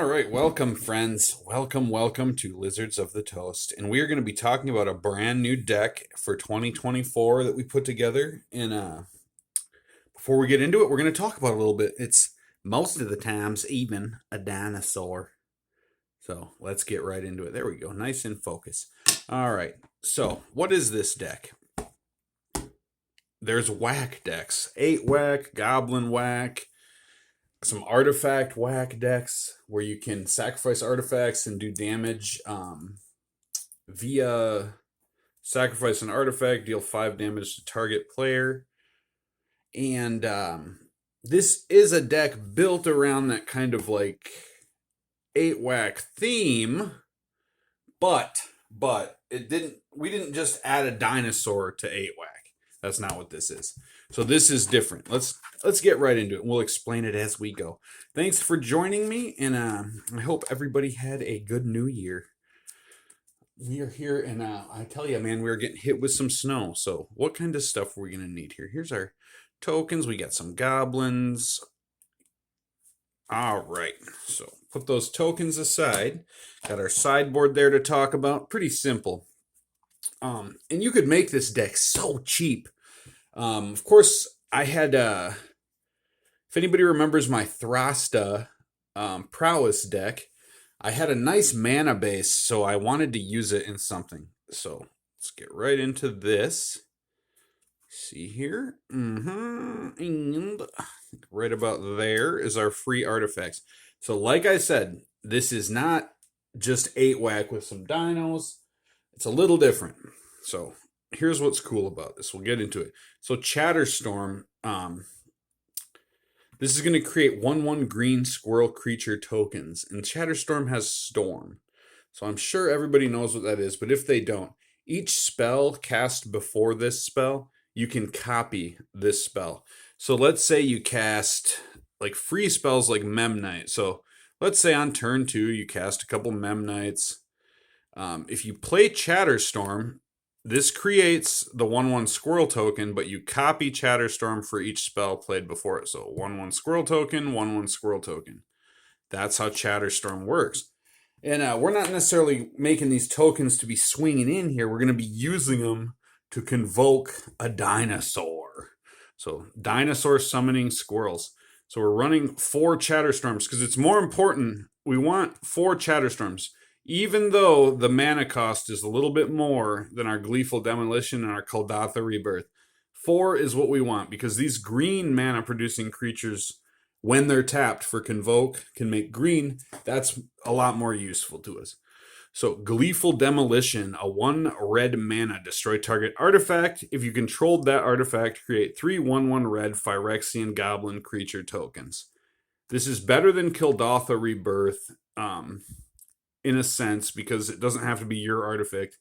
All right, welcome, friends. Welcome to Lizards of the Toast. And we are going to be talking about a brand new deck for 2024 that we put together. And before we get into it, we're going to talk about it a little bit. It's most of the times even a dinosaur. So let's get right into it. There we go. Nice in focus. All right. So what is this deck? There's whack decks. 8 whack, goblin whack, some artifact whack decks where you can sacrifice artifacts and do damage via sacrifice an artifact, deal 5 damage to target player. And this is a deck built around that kind of like 8 whack theme, but we didn't just add a dinosaur to 8 whack. That's not what this is. So this is different. Let's get right into it. We'll explain it as we go. Thanks for joining me, and I hope everybody had a good new year. We are here, and I tell you, man, we're getting hit with some snow. So what kind of stuff are we going to need here? Here's our tokens. We got some goblins. All right, so put those tokens aside. Got our sideboard there to talk about. Pretty simple. And you could make this deck so cheap. Of course, I had, if anybody remembers my Thrasta Prowess deck, I had a nice mana base, so I wanted to use it in something. So let's get right into this. See here. And right about there is our free artifacts. So like I said, this is not just 8 whack with some dinos. It's a little different. So here's what's cool about this. We'll get into it. So Chatterstorm, this is going to create 1/1 green squirrel creature tokens. And Chatterstorm has Storm. So I'm sure everybody knows what that is. But if they don't, each spell cast before this spell, you can copy this spell. So let's say you cast like free spells like Memnite. So let's say on turn 2, you cast a couple Memnites. If you play Chatterstorm, this creates the 1/1 squirrel token, but you copy Chatterstorm for each spell played before it. So 1/1 squirrel token, 1/1 squirrel token. That's how Chatterstorm works. And we're not necessarily making these tokens to be swinging in here. We're going to be using them to convoke a dinosaur. So dinosaur summoning squirrels. So we're running 4 Chatterstorms because it's more important. We want 4 Chatterstorms. Even though the mana cost is a little bit more than our Gleeful Demolition and our Kuldotha Rebirth, 4 is what we want because these green mana producing creatures, when they're tapped for Convoke, can make green. That's a lot more useful to us. So Gleeful Demolition, a 1 red mana, destroy target artifact. If you controlled that artifact, create 3 1/1 red Phyrexian Goblin creature tokens. This is better than Kuldotha Rebirth, in a sense, because it doesn't have to be your artifact.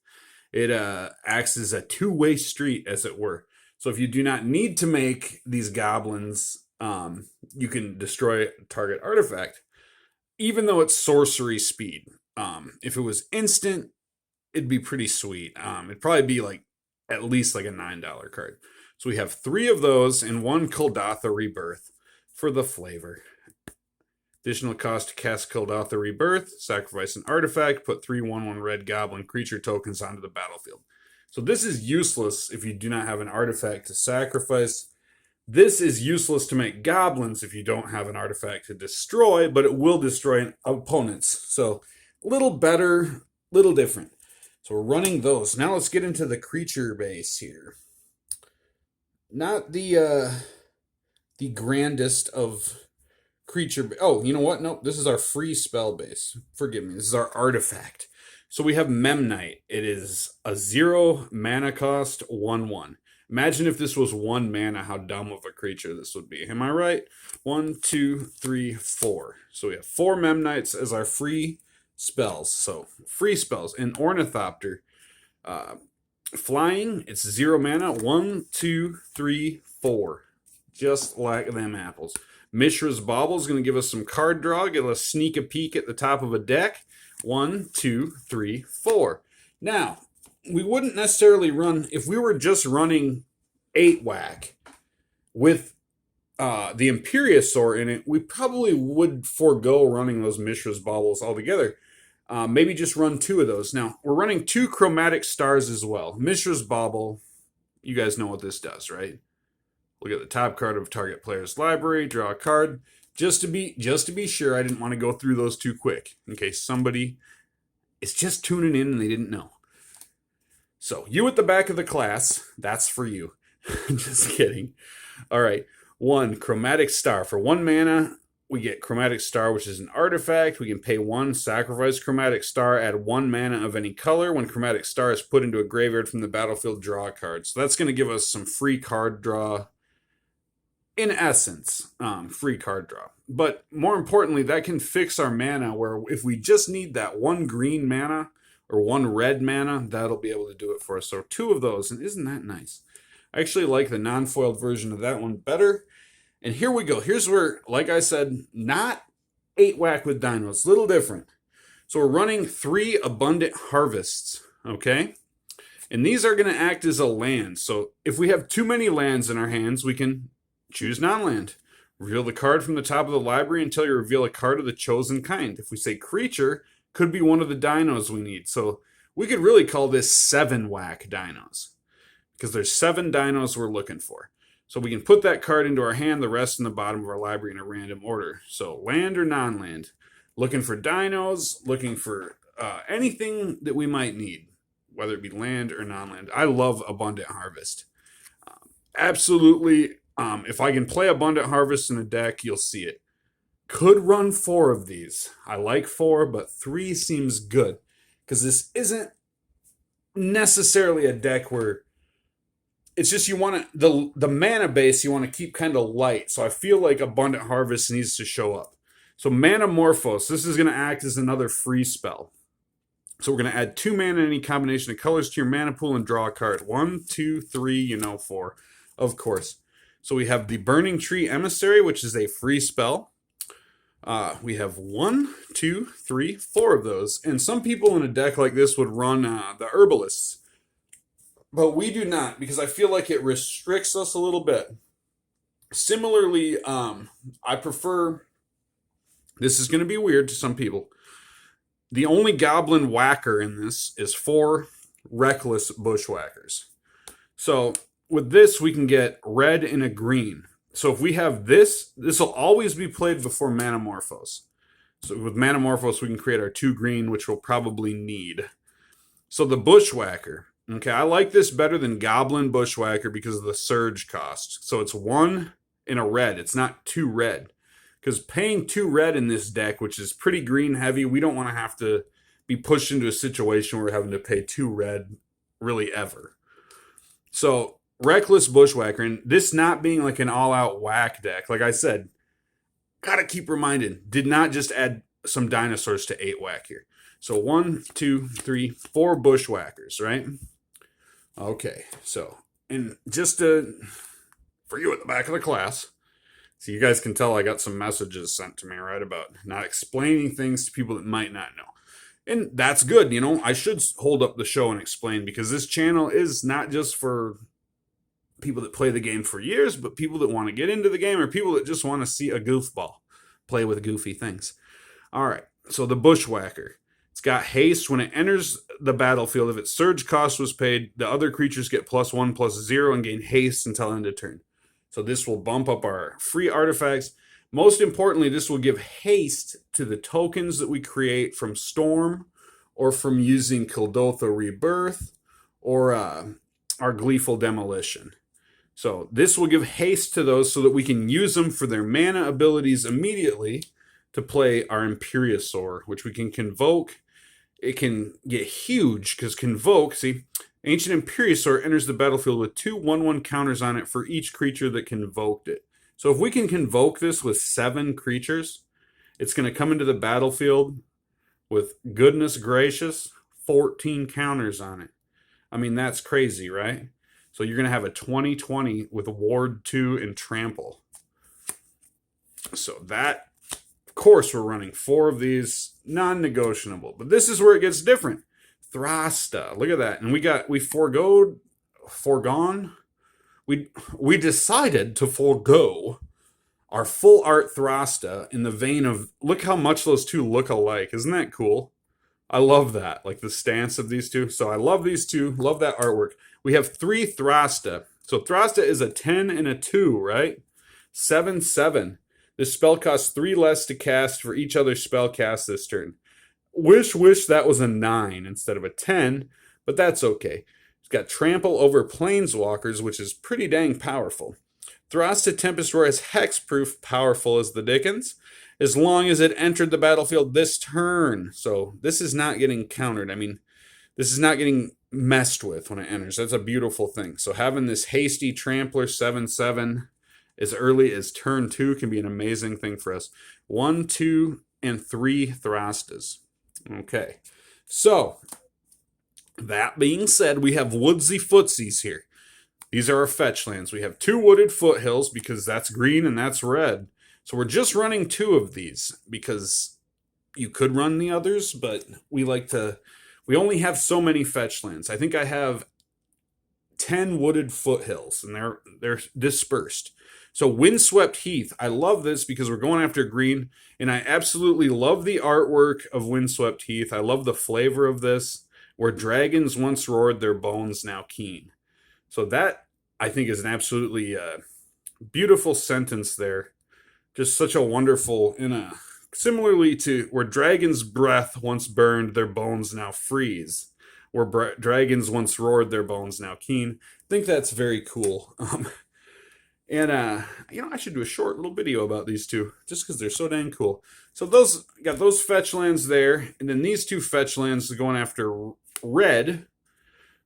It acts as a two-way street, as it were. So if you do not need to make these goblins, you can destroy a target artifact, even though it's sorcery speed. If it was instant, it'd be pretty sweet. It'd probably be like at least like a $9 card. So we have 3 of those and 1 Kuldotha Rebirth for the flavor. Additional cost to cast Kuldotha Rebirth, sacrifice an artifact, put 3 1/1 red goblin creature tokens onto the battlefield. So this is useless if you do not have an artifact to sacrifice. This is useless to make goblins if you don't have an artifact to destroy, but it will destroy opponents. So a little better, little different. So we're running those. Now let's get into the creature base here. Not the grandest of creature. Oh, you know what? Nope. This is our free spell base. Forgive me. This is our artifact. So we have Memnite. It is a 0 mana cost 1/1. Imagine if this was 1 mana, how dumb of a creature this would be. Am I right? 1, 2, 3, 4. So we have 4 Memnites as our free spells. So free spells. In Ornithopter, flying, it's 0 mana. 1, 2, 3, 4. Just like them apples. Mishra's Bauble is going to give us some card draw, get us sneak a peek at the top of a deck. 1, 2, 3, 4. Now, we wouldn't necessarily run, if we were just running 8 whack with the Imperiosaur in it, we probably would forego running those Mishra's Baubles altogether. Maybe just run 2 of those. Now, we're running 2 Chromatic Stars as well. Mishra's Bauble, you guys know what this does, right? Look at the top card of target player's library, draw a card. Just to be sure, I didn't want to go through those too quick in case somebody is just tuning in and they didn't know. So, you at the back of the class, that's for you. Just kidding. All right. 1 Chromatic Star. For 1 mana, we get Chromatic Star, which is an artifact. We can pay 1, sacrifice Chromatic Star, add 1 mana of any color. When Chromatic Star is put into a graveyard from the battlefield, draw a card. So that's going to give us some free card draw. In essence, free card draw. But more importantly, that can fix our mana where if we just need that 1 green mana or 1 red mana, that'll be able to do it for us. So 2 of those, and isn't that nice? I actually like the non-foiled version of that one better. And here we go. Here's where, like I said, not 8 whack with dinos. Little different. So we're running 3 Abundant Harvests, okay? And these are going to act as a land. So if we have too many lands in our hands, we can choose non-land. Reveal the card from the top of the library until you reveal a card of the chosen kind. If we say creature, could be one of the dinos we need. So we could really call this 7 whack dinos, because there's 7 dinos we're looking for. So we can put that card into our hand, the rest in the bottom of our library in a random order. So land or non-land. Looking for dinos, looking for anything that we might need, whether it be land or non-land. I love Abundant Harvest. Absolutely, if I can play Abundant Harvest in a deck, you'll see it. Could run 4 of these. I like 4, but 3 seems good. Because this isn't necessarily a deck where it's just you want to, the mana base you want to keep kind of light. So I feel like Abundant Harvest needs to show up. So Manamorphose, this is going to act as another free spell. So we're going to add 2 mana in any combination of colors to your mana pool and draw a card. 1, 2, 3, 4, of course. So we have the Burning Tree Emissary, which is a free spell. We have 1, 2, 3, 4 of those. And some people in a deck like this would run the Herbalists. But we do not, because I feel like it restricts us a little bit. Similarly, I prefer, this is going to be weird to some people, the only goblin whacker in this is 4 Reckless Bushwhackers. So with this, we can get red and a green. So if we have this, this will always be played before Manamorphose. So with Manamorphose, we can create our 2 green, which we'll probably need. So the Bushwhacker. Okay, I like this better than Goblin Bushwhacker because of the surge cost. So it's 1 in a red. It's not 2 red. Because paying 2 red in this deck, which is pretty green heavy, we don't want to have to be pushed into a situation where we're having to pay 2 red really ever. So Reckless Bushwhacker, and this not being like an all-out whack deck, like I said, gotta keep reminded, did not just add some dinosaurs to 8 whack here. So 1, 2, 3, 4 Bushwhackers, right? Okay, so, and just for you at the back of the class, so you guys can tell I got some messages sent to me, right, about not explaining things to people that might not know. And that's good, I should hold up the show and explain, because this channel is not just for people that play the game for years, but people that want to get into the game or people that just want to see a goofball play with goofy things. All right, so the Bushwhacker. It's got haste. When it enters the battlefield, if its surge cost was paid, the other creatures get +1/+0 and gain haste until end of turn. So this will bump up our free artifacts. Most importantly, this will give haste to the tokens that we create from Storm or from using Kuldotha Rebirth or our Gleeful Demolition. So this will give haste to those so that we can use them for their mana abilities immediately to play our Imperiosaur, which we can convoke. It can get huge because convoke, see, Ancient Imperiosaur enters the battlefield with 2 1/1 counters on it for each creature that convoked it. So if we can convoke this with 7 creatures, it's going to come into the battlefield with, goodness gracious, 14 counters on it. I mean, that's crazy, right? So you're going to have a 20/20 with Ward 2 and Trample. So that, of course, we're running 4 of these, non-negotiable. But this is where it gets different. Thrasta, look at that. And we decided to forego our full art Thrasta in the vein of, look how much those two look alike. Isn't that cool? I love that, like the stance of these two. So I love these two, love that artwork. We have 3 Thrasta. So Thrasta is a 10 and a 2, right? 7/7. This spell costs 3 less to cast for each other spell cast this turn. Wish that was a 9 instead of a 10, but that's okay. It's got trample over planeswalkers, which is pretty dang powerful. Thrasta Tempest Roar is hexproof, powerful as the dickens, as long as it entered the battlefield this turn. So this is not getting countered. I mean, this is not getting messed with when it enters. That's a beautiful thing. So having this hasty trampler 7/7 as early as turn 2 can be an amazing thing for us. 1, 2, and 3 Thrastas. Okay. So that being said, we have woodsy footsies here. These are our fetch lands. We have 2 wooded foothills because that's green and that's red. So we're just running 2 of these because you could run the others, but we only have so many fetch lands. I think I have 10 wooded foothills and they're dispersed. So Windswept Heath, I love this because we're going after green, and I absolutely love the artwork of Windswept Heath. I love the flavor of this, where dragons once roared, their bones now keen. So that, I think, is an absolutely beautiful sentence there. Just such a wonderful, similarly to where dragons' breath once burned, their bones now freeze. Where dragons once roared, their bones now keen. I think that's very cool. And, I should do a short little video about these two, just because they're so dang cool. So got those fetch lands there, and then these 2 fetch lands are going after red,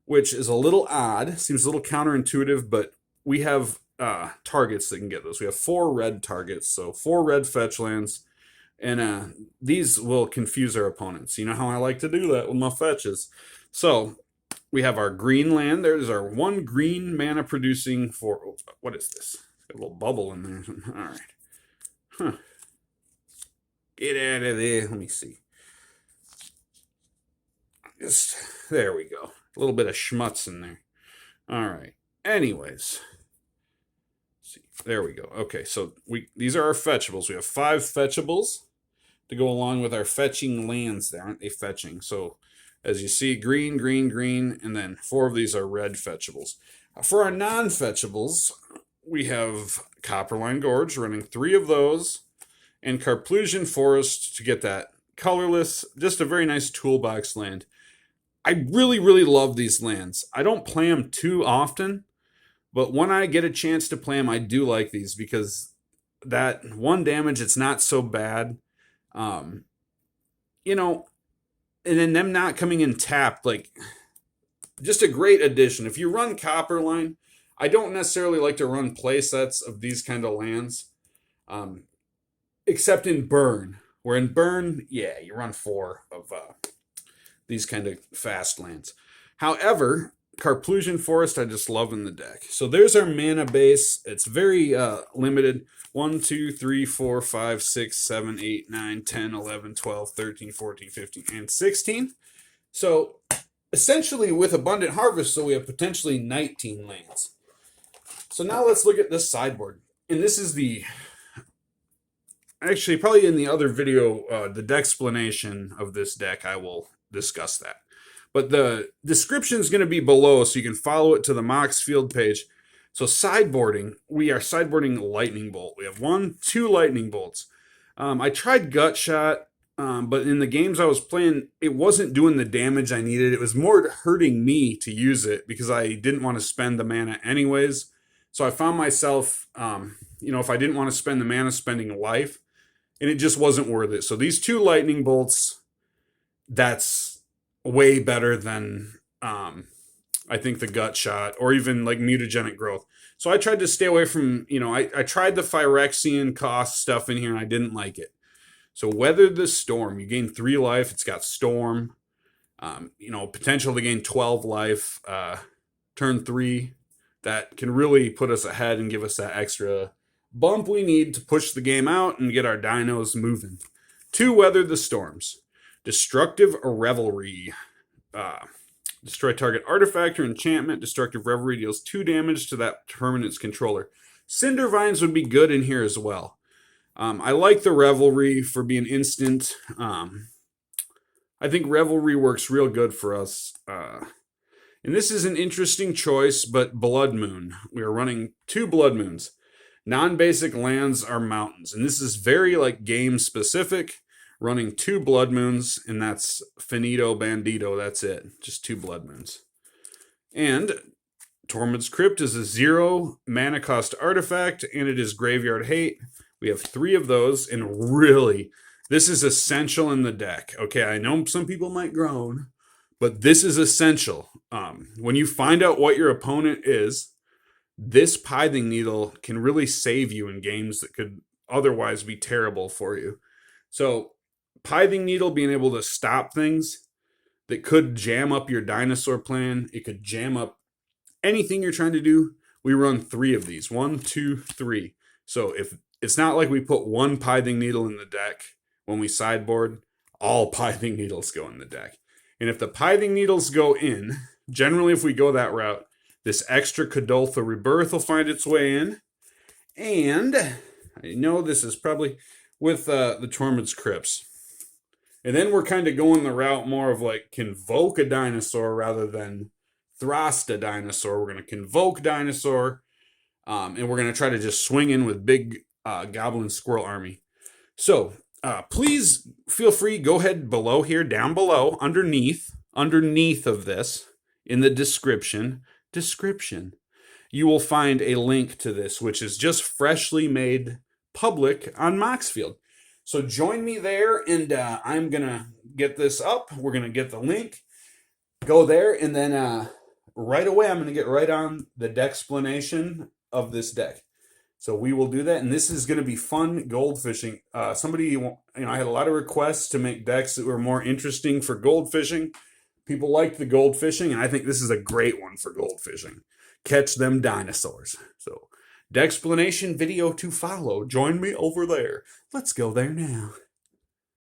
which is a little odd. Seems a little counterintuitive, but we have targets that can get those. We have 4 red targets, so 4 red fetch lands, and these will confuse our opponents. You know how I like to do that with my fetches. So we have our green land. There's our 1 green mana producing for, what is this? Got a little bubble in there. All right. Huh. Get out of there. Let me see. There we go. A little bit of schmutz in there. All right. Anyways. See. There we go. Okay, so these are our fetchables. We have 5 fetchables to go along with our fetching lands there. Aren't they fetching? So as you see, green, green, green, and then 4 of these are red fetchables. For our non-fetchables, we have Copperline Gorge, running 3 of those, and Carplusian Forest to get that colorless, just a very nice toolbox land. I really, really love these lands. I don't play them too often, but when I get a chance to play them, I do like these because that 1 damage, it's not so bad. And then them not coming in tapped, like, just a great addition. If you run Copperline, I don't necessarily like to run play sets of these kind of lands, except in Burn. Where in Burn, yeah, you run 4 of these kind of fast lands. However, Carplusian Forest, I just love in the deck. So there's our mana base. It's very limited. 1, 2, 3, 4, 5, 6, 7, 8, 9, 10, 11, 12, 13, 14, 15, and 16. So essentially with Abundant Harvest, so we have potentially 19 lands. So now let's look at this sideboard. And this is actually probably in the other video, the decksplanation of this deck, I will discuss that. But the description is going to be below so you can follow it to the Mox Field page. So sideboarding, we are sideboarding Lightning Bolt. We have 2 Lightning Bolts. I tried Gut Shot, but in the games I was playing, it wasn't doing the damage I needed. It was more hurting me to use it because I didn't want to spend the mana anyways. So I found myself, if I didn't want to spend the mana, spending life, and it just wasn't worth it. So these 2 Lightning Bolts, that's way better than I think the Gut Shot or even like Mutagenic Growth. So I tried to stay away from, I tried the Phyrexian cost stuff in here and I didn't like it. So Weather the Storm, you gain 3 life. It's got Storm, potential to gain 12 life, turn 3. That can really put us ahead and give us that extra bump we need to push the game out and get our dinos moving. 2 Weather the Storms. Destructive Revelry. Destroy target artifact or enchantment. Destructive Revelry deals 2 damage to that permanent's controller. Cinder Vines would be good in here as well. I like the Revelry for being instant. I think Revelry works real good for us. And this is an interesting choice, but Blood Moon. We are running 2 Blood Moons. Non-basic lands are mountains. And this is very like game specific. Running 2 Blood Moons, and that's finito bandito. That's it. Just 2 Blood Moons. And Tormod's Crypt is a 0 mana cost artifact, and it is graveyard hate. We have 3 of those, and really, this is essential in the deck. Okay, I know some people might groan, but this is essential. When you find out what your opponent is, this Pithing Needle can really save you in games that could otherwise be terrible for you. So, Pithing Needle being able to stop things that could jam up your dinosaur plan, it could jam up anything you're trying to do. We run 3 of these. 1, 2, 3. So if it's not like we put 1 Pithing Needle in the deck when we sideboard, all Pithing Needles go in the deck. And if the Pithing Needles go in, generally if we go that route, this extra Kadoltha Rebirth will find its way in. And I know this is probably with the Tormod's Crypts. And then we're kind of going the route more of like convoke a dinosaur rather than Thrust a dinosaur. We're going to convoke dinosaur, and we're going to try to just swing in with big goblin squirrel army. So please feel free, go ahead below here, down below, underneath of this, in the description, you will find a link to this, which is just freshly made public on Moxfield. So join me there, and I'm going to get this up. We're going to get the link, go there, and then right away, I'm going to get right on the deck explanation of this deck. So we will do that, and this is going to be fun gold fishing. Somebody, I had a lot of requests to make decks that were more interesting for gold fishing. People liked the gold fishing, and I think this is a great one for gold fishing. Catch them dinosaurs. So, deck explanation video to follow. Join me over there. Let's go there now.